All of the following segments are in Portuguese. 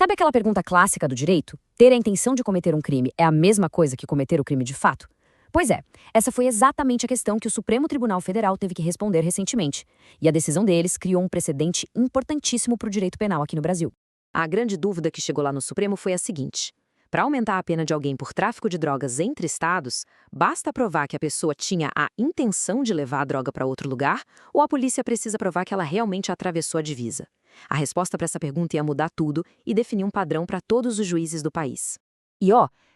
Sabe aquela pergunta clássica do direito? Ter a intenção de cometer um crime é a mesma coisa que cometer o crime de fato? Pois é, essa foi exatamente a questão que o Supremo Tribunal Federal teve que responder recentemente. E a decisão deles criou um precedente importantíssimo para o direito penal aqui no Brasil. A grande dúvida que chegou lá no Supremo foi a seguinte: para aumentar a pena de alguém por tráfico de drogas entre estados, basta provar que a pessoa tinha a intenção de levar a droga para outro lugar, ou a polícia precisa provar que ela realmente atravessou a divisa? A resposta para essa pergunta ia mudar tudo e definir um padrão para todos os juízes do país. E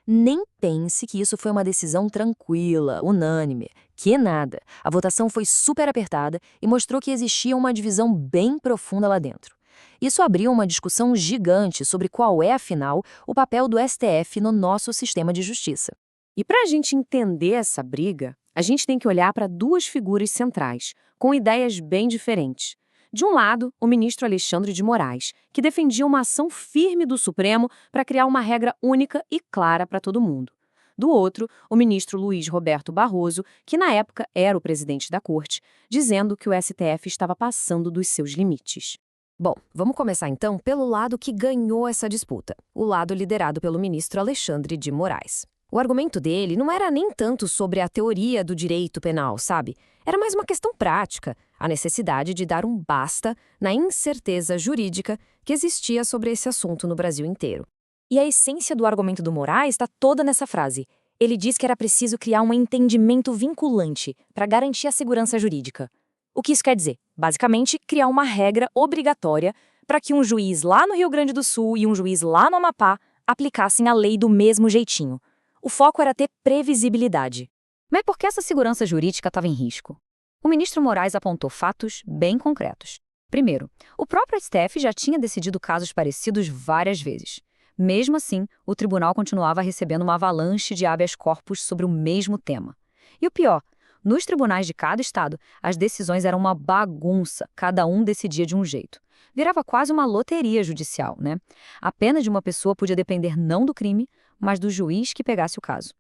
nem pense que isso foi uma decisão tranquila, unânime. Que nada. A votação foi super apertada e mostrou que existia uma divisão bem profunda lá dentro. Isso abriu uma discussão gigante sobre qual é, afinal, o papel do STF no nosso sistema de justiça. E para a gente entender essa briga, a gente tem que olhar para duas figuras centrais, com ideias bem diferentes. De um lado, o ministro Alexandre de Moraes, que defendia uma ação firme do Supremo para criar uma regra única e clara para todo mundo. Do outro, o ministro Luiz Roberto Barroso, que na época era o presidente da corte, dizendo que o STF estava passando dos seus limites. Bom, vamos começar então pelo lado que ganhou essa disputa, o lado liderado pelo ministro Alexandre de Moraes. O argumento dele não era nem tanto sobre a teoria do direito penal, sabe? Era mais uma questão prática, a necessidade de dar um basta na incerteza jurídica que existia sobre esse assunto no Brasil inteiro. E a essência do argumento do Moraes está toda nessa frase. Ele diz que era preciso criar um entendimento vinculante para garantir a segurança jurídica. O que isso quer dizer? Basicamente, criar uma regra obrigatória para que um juiz lá no Rio Grande do Sul e um juiz lá no Amapá aplicassem a lei do mesmo jeitinho. O foco era ter previsibilidade. Mas por que essa segurança jurídica estava em risco? O ministro Moraes apontou fatos bem concretos. Primeiro, o próprio STF já tinha decidido casos parecidos várias vezes. Mesmo assim, o tribunal continuava recebendo uma avalanche de habeas corpus sobre o mesmo tema. E o pior, nos tribunais de cada estado, as decisões eram uma bagunça, cada um decidia de um jeito. Virava quase uma loteria judicial, né? A pena de uma pessoa podia depender não do crime, mas do juiz que pegasse o caso.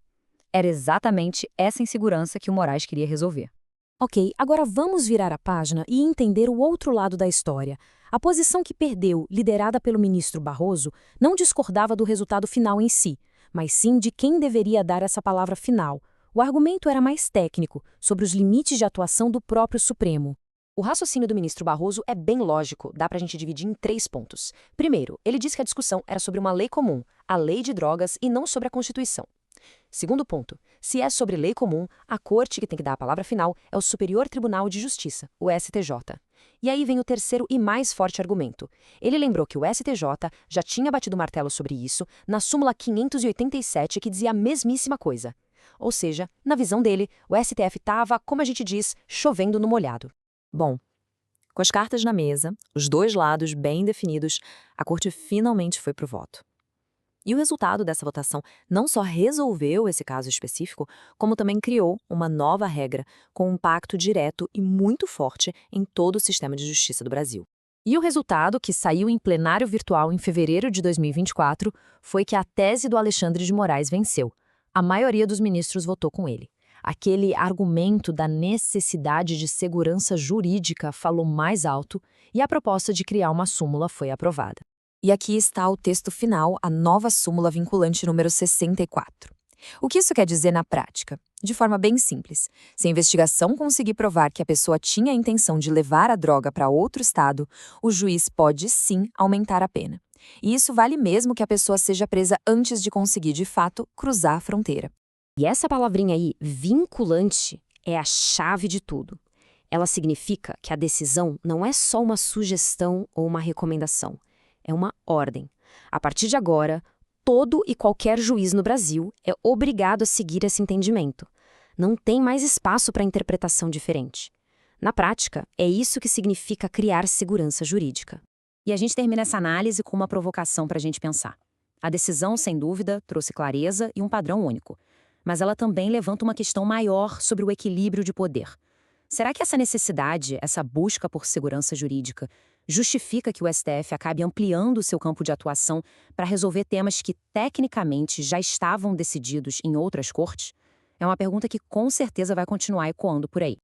Era exatamente essa insegurança que o Moraes queria resolver. Ok, agora vamos virar a página e entender o outro lado da história. A posição que perdeu, liderada pelo ministro Barroso, não discordava do resultado final em si, mas sim de quem deveria dar essa palavra final. O argumento era mais técnico, sobre os limites de atuação do próprio Supremo. O raciocínio do ministro Barroso é bem lógico, dá pra gente dividir em 3 pontos. Primeiro, ele diz que a discussão era sobre uma lei comum, a lei de drogas, e não sobre a Constituição. Segundo ponto, se é sobre lei comum, a corte que tem que dar a palavra final é o Superior Tribunal de Justiça, o STJ. E aí vem o terceiro e mais forte argumento. Ele lembrou que o STJ já tinha batido o martelo sobre isso na súmula 587, que dizia a mesmíssima coisa. Ou seja, na visão dele, o STF estava, como a gente diz, chovendo no molhado. Bom, com as cartas na mesa, os dois lados bem definidos, a corte finalmente foi pro voto. E o resultado dessa votação não só resolveu esse caso específico, como também criou uma nova regra com um impacto direto e muito forte em todo o sistema de justiça do Brasil. E o resultado, que saiu em plenário virtual em fevereiro de 2024, foi que a tese do Alexandre de Moraes venceu. A maioria dos ministros votou com ele. Aquele argumento da necessidade de segurança jurídica falou mais alto e a proposta de criar uma súmula foi aprovada. E aqui está o texto final, a nova súmula vinculante número 64. O que isso quer dizer na prática? De forma bem simples, se a investigação conseguir provar que a pessoa tinha a intenção de levar a droga para outro estado, o juiz pode sim aumentar a pena. E isso vale mesmo que a pessoa seja presa antes de conseguir, de fato, cruzar a fronteira. E essa palavrinha aí, vinculante, é a chave de tudo. Ela significa que a decisão não é só uma sugestão ou uma recomendação. É uma ordem. A partir de agora, todo e qualquer juiz no Brasil é obrigado a seguir esse entendimento. Não tem mais espaço para interpretação diferente. Na prática, é isso que significa criar segurança jurídica. E a gente termina essa análise com uma provocação para a gente pensar. A decisão, sem dúvida, trouxe clareza e um padrão único. Mas ela também levanta uma questão maior sobre o equilíbrio de poder. Será que essa necessidade, essa busca por segurança jurídica, justifica que o STF acabe ampliando o seu campo de atuação para resolver temas que, tecnicamente, já estavam decididos em outras cortes? É uma pergunta que com certeza vai continuar ecoando por aí.